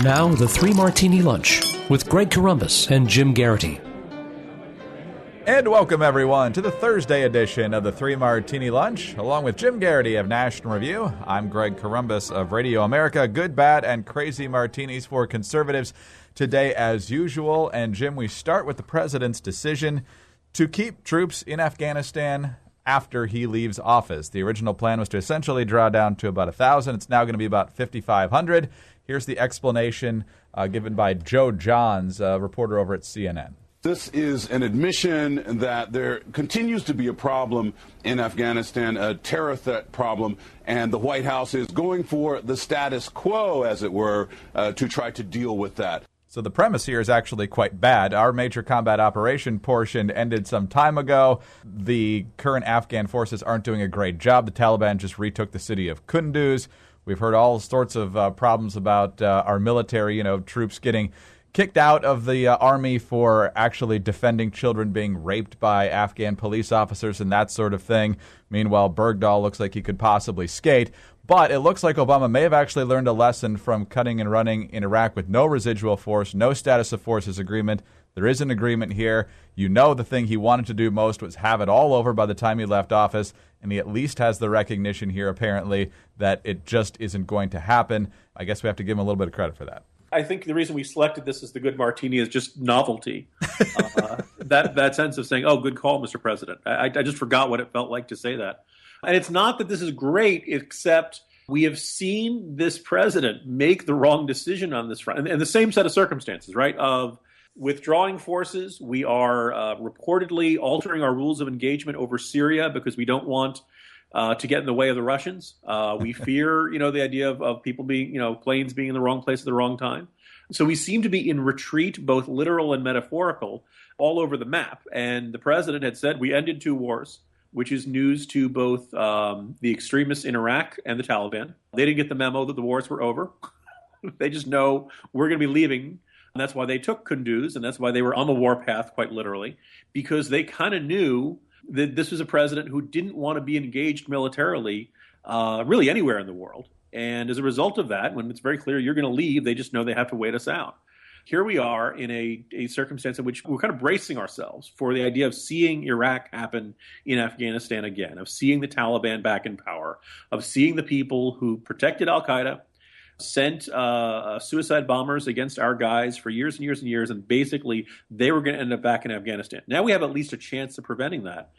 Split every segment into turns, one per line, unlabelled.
Now, the Three Martini Lunch with Greg Corombos and Jim Garrity.
And welcome, everyone, to the Thursday edition of the Three Martini Lunch. Along with Jim Garrity of National Review, I'm Greg Corombos of Radio America. Good, bad, and crazy martinis for conservatives today, as usual. And, Jim, we start with the president's decision to keep troops in Afghanistan after he leaves office. The original plan was to essentially draw down to about 1,000. It's now going to be about 5,500. Here's the explanation given by Joe Johns, a reporter over at CNN.
This is an admission that there continues to be a problem in Afghanistan, a terror threat problem, and the White House is going for the status quo, as it were, to try to deal with that.
So the premise here is actually quite bad. Our major combat operation portion ended some time ago. The current Afghan forces aren't doing a great job. The Taliban just retook the city of Kunduz. We've heard all sorts of problems about our military, troops getting kicked out of the army for actually defending children being raped by Afghan police officers and that sort of thing. Meanwhile, Bergdahl looks like he could possibly skate. But it looks like Obama may have actually learned a lesson from cutting and running in Iraq with no residual force, no status of forces agreement. There is an agreement here. The thing he wanted to do most was have it all over by the time he left office, and he at least has the recognition here, apparently, that it just isn't going to happen. I guess we have to give him a little bit of credit for that.
I think the reason we selected this as the good martini is just novelty. That sense of saying, oh, good call, Mr. President. I just forgot what it felt like to say that. And it's not that this is great, except we have seen this president make the wrong decision on this front. And the same set of circumstances, right, of withdrawing forces. We are reportedly altering our rules of engagement over Syria because we don't want to get in the way of the Russians. We fear, the idea of people being, planes being in the wrong place at the wrong time. So we seem to be in retreat, both literal and metaphorical, all over the map. And the president had said we ended 2 wars, which is news to both the extremists in Iraq and the Taliban. They didn't get the memo that the wars were over. They just know we're going to be leaving. And that's why they took Kunduz, and that's why they were on the warpath, quite literally, because they kind of knew that this was a president who didn't want to be engaged militarily really anywhere in the world. And as a result of that, when it's very clear you're going to leave, they just know they have to wait us out. Here we are in a circumstance in which we're kind of bracing ourselves for the idea of seeing Iraq happen in Afghanistan again, of seeing the Taliban back in power, of seeing the people who protected al-Qaeda, sent suicide bombers against our guys for years and years and years, and basically they were going to end up back in Afghanistan. Now we have at least a chance of preventing that.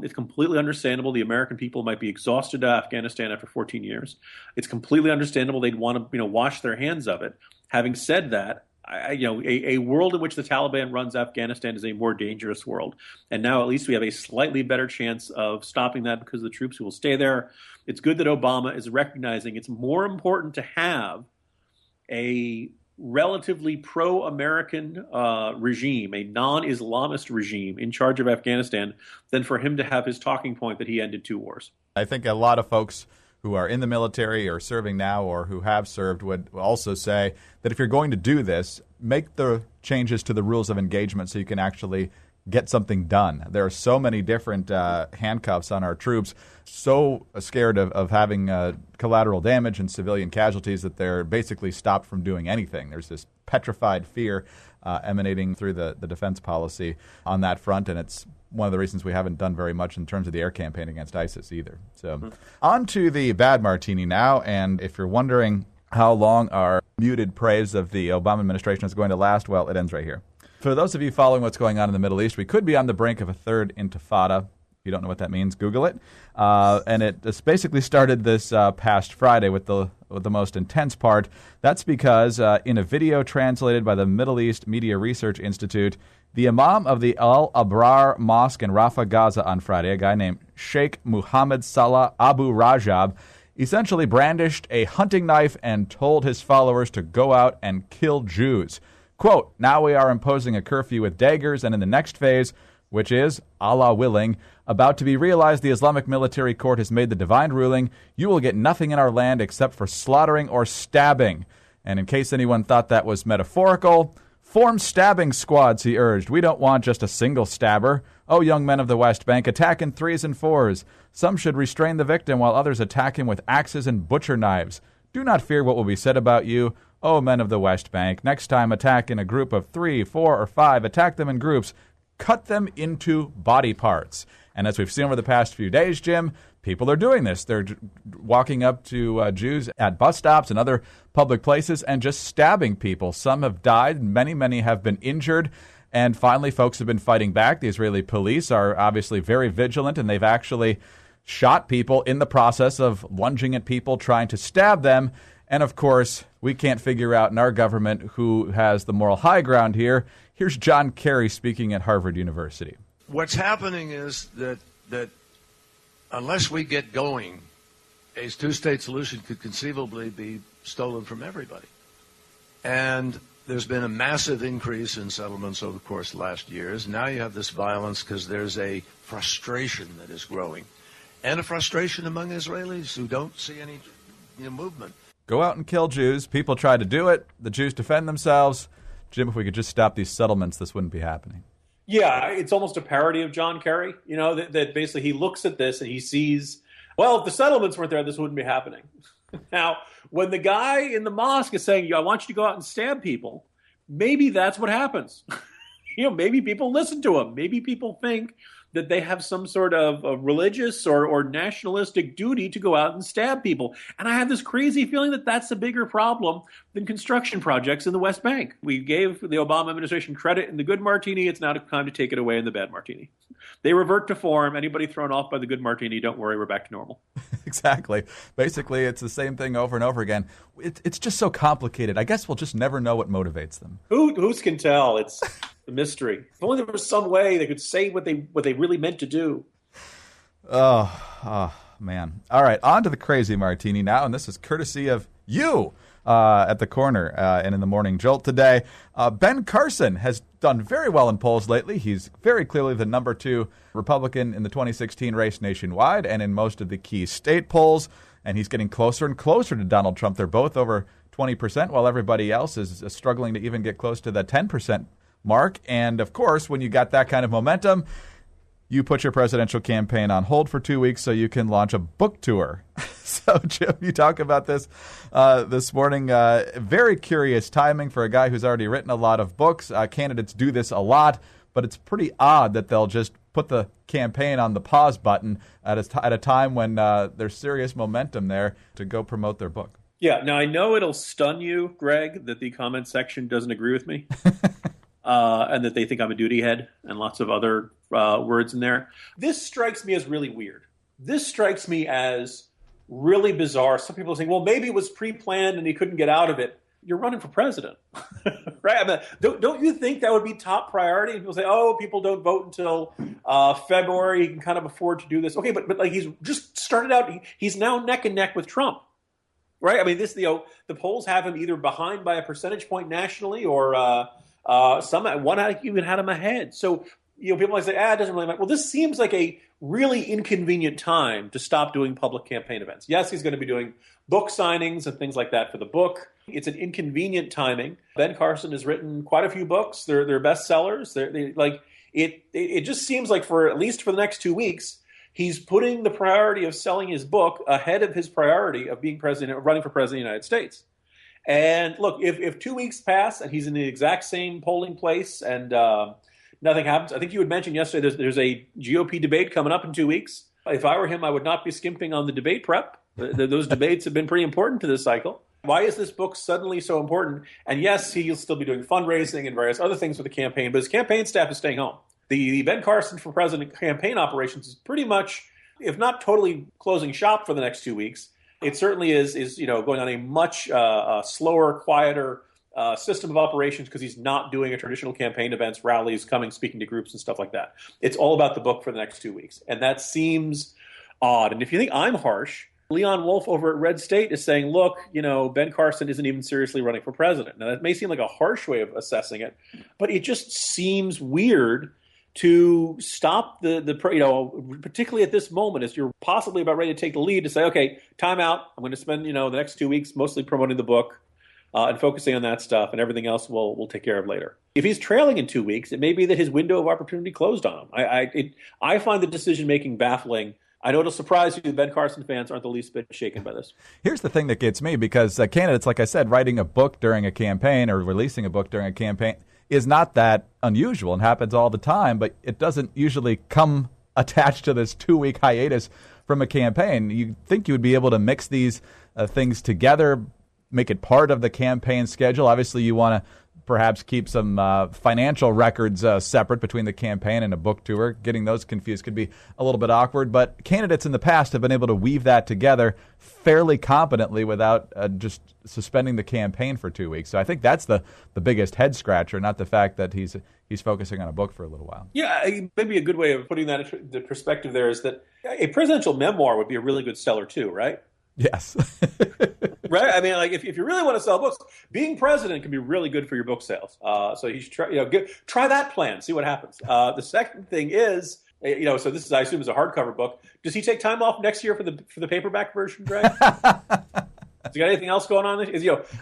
It's completely understandable the American people might be exhausted of Afghanistan after 14 years. It's completely understandable they'd want to wash their hands of it. Having said that, a world in which the Taliban runs Afghanistan is a more dangerous world. And now at least we have a slightly better chance of stopping that because of the troops who will stay there. It's good that Obama is recognizing it's more important to have a relatively pro-American regime, a non-Islamist regime in charge of Afghanistan than for him to have his talking point that he ended 2 wars.
I think a lot of folks who are in the military or serving now or who have served would also say that if you're going to do this, make the changes to the rules of engagement so you can actually get something done. There are so many different handcuffs on our troops, so scared of having collateral damage and civilian casualties that they're basically stopped from doing anything. There's this petrified fear emanating through the defense policy on that front, and it's one of the reasons we haven't done very much in terms of the air campaign against ISIS either. So on to the bad martini now, and if you're wondering how long our muted praise of the Obama administration is going to last, well, it ends right here. For those of you following what's going on in the Middle East, we could be on the brink of a third intifada. If you don't know what that means, Google it. And it basically started this past Friday with the most intense part. That's because in a video translated by the Middle East Media Research Institute, the imam of the Al-Abrar Mosque in Rafah, Gaza on Friday, a guy named Sheikh Muhammad Salah Abu Rajab, essentially brandished a hunting knife and told his followers to go out and kill Jews. Quote, now we are imposing a curfew with daggers, and in the next phase, which is, Allah willing, about to be realized, the Islamic military court has made the divine ruling, you will get nothing in our land except for slaughtering or stabbing. And in case anyone thought that was metaphorical, form stabbing squads, he urged. We don't want just a single stabber. Oh, young men of the West Bank, attack in 3s and 4s. Some should restrain the victim while others attack him with axes and butcher knives. Do not fear what will be said about you. "Oh, men of the West Bank, next time attack in a group of 3, 4, or 5. Attack them in groups. Cut them into body parts." And as we've seen over the past few days, Jim, people are doing this. They're walking up to Jews at bus stops and other public places and just stabbing people. Some have died. Many have been injured. And finally, folks have been fighting back. The Israeli police are obviously very vigilant, and they've actually shot people in the process of lunging at people, trying to stab them. And of course, we can't figure out in our government who has the moral high ground here. Here's John Kerry speaking at Harvard University.
What's happening is that unless we get going, a two-state solution could conceivably be stolen from everybody. And there's been a massive increase in settlements over the course of the last years. Now you have this violence because there's a frustration that is growing, and a frustration among Israelis who don't see any movement.
Go out and kill Jews. People try to do it. The Jews defend themselves. Jim, if we could just stop these settlements, this wouldn't be happening.
Yeah, it's almost a parody of John Kerry, that basically he looks at this and he sees, well, if the settlements weren't there, this wouldn't be happening. Now, when the guy in the mosque is saying, I want you to go out and stab people, maybe that's what happens. Maybe people listen to him. Maybe people think that they have some sort of religious or nationalistic duty to go out and stab people. And I have this crazy feeling that that's a bigger problem than construction projects in the West Bank. We gave the Obama administration credit in the good Martini. It's now time to take it away in the bad Martini. They revert to form. Anybody thrown off by the good Martini, don't worry, we're back to normal. Exactly.
Basically, it's the same thing over and over again. It's just so complicated. I guess we'll just never know what motivates them.
Who can tell? It's the mystery. If only there was some way they could say what they really meant to do.
Oh, man. All right, on to the crazy Martini now, and this is courtesy of you at the corner and in the Morning Jolt today. Ben Carson has done very well in polls lately. He's very clearly the number 2 Republican in the 2016 race nationwide and in most of the key state polls, and he's getting closer and closer to Donald Trump. They're both over 20%, while everybody else is struggling to even get close to the 10% mark. And, of course, when you got that kind of momentum, you put your presidential campaign on hold for 2 weeks so you can launch a book tour. So, Jim, you talk about this this morning. Very curious timing for a guy who's already written a lot of books. Candidates do this a lot, but it's pretty odd that they'll just put the campaign on the pause button at a time when there's serious momentum there to go promote their book.
Yeah. Now, I know it'll stun you, Greg, that the comment section doesn't agree with me. And that they think I'm a duty head and lots of other words in there. This strikes me as really weird. This strikes me as really bizarre. Some people are saying, well, maybe it was pre-planned and he couldn't get out of it. You're running for president, right? I mean, don't you think that would be top priority? People say, oh, people don't vote until February. He can kind of afford to do this. Okay, but like he's just started out. He's now neck and neck with Trump, right? I mean, the polls have him either behind by a percentage point nationally or one even had him ahead. So, people might say, it doesn't really matter. Well, this seems like a really inconvenient time to stop doing public campaign events. Yes, he's going to be doing book signings and things like that for the book. It's an inconvenient timing. Ben Carson has written quite a few books. They're bestsellers. It just seems like at least for the next 2 weeks, he's putting the priority of selling his book ahead of his priority of being running for president of the United States. And look, if 2 weeks pass and he's in the exact same polling place and nothing happens, I think you had mentioned yesterday there's a GOP debate coming up in 2 weeks. If I were him, I would not be skimping on the debate prep. Those debates have been pretty important to this cycle. Why is this book suddenly so important? And yes, he'll still be doing fundraising and various other things with the campaign, but his campaign staff is staying home. The Ben Carson for President campaign operations is pretty much, if not totally closing shop for the next 2 weeks, it certainly is going on a much slower, quieter system of operations because he's not doing a traditional campaign events, rallies, speaking to groups and stuff like that. It's all about the book for the next 2 weeks. And that seems odd. And if you think I'm harsh, Leon Wolf over at Red State is saying, look, Ben Carson isn't even seriously running for president. Now, that may seem like a harsh way of assessing it, but it just seems weird to stop particularly at this moment as you're possibly about ready to take the lead to say, okay, time out. I'm going to spend, the next 2 weeks mostly promoting the book and focusing on that stuff, and everything else we'll take care of later. If he's trailing in 2 weeks, it may be that his window of opportunity closed on him. I find the decision-making baffling I know it'll surprise you. Ben Carson fans aren't the least bit shaken by this.
Here's the thing that gets me, because candidates, like I said, writing a book during a campaign or releasing a book during a campaign is not that unusual and happens all the time, but it doesn't usually come attached to this 2-week hiatus from a campaign. You'd think you would be able to mix these things together, make it part of the campaign schedule. Obviously, you want to perhaps keep some financial records separate between the campaign and a book tour. Getting those confused could be a little bit awkward, but candidates in the past have been able to weave that together fairly competently without just suspending the campaign for 2 weeks. So I think that's the biggest head scratcher, not the fact that he's focusing on a book for a little while.
Yeah, maybe a good way of putting that into perspective there is that a presidential memoir would be a really good seller too, right?
Yes.
Right? I mean, like if you really want to sell books, being president can be really good for your book sales. So you should try that plan, see what happens. The second thing is, so this is, I assume, is a hardcover book. Does he take time off next year for the paperback version, Greg? Has he got anything else going on?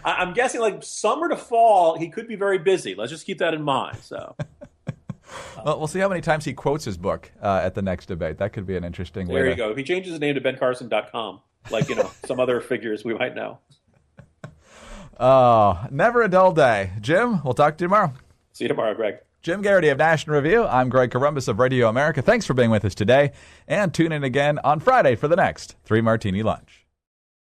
I'm guessing like summer to fall, he could be very busy. Let's just keep that in mind. So.
Well, we'll see how many times he quotes his book at the next debate. That could be an interesting way.
There you go. If he changes his name to bencarson.com, like, some other figures we might know.
Oh, never a dull day. Jim, we'll talk to you tomorrow.
See you tomorrow, Greg.
Jim Garrity of National Review. I'm Greg Columbus of Radio America. Thanks for being with us today, and tune in again on Friday for the next 3 Martini Lunch.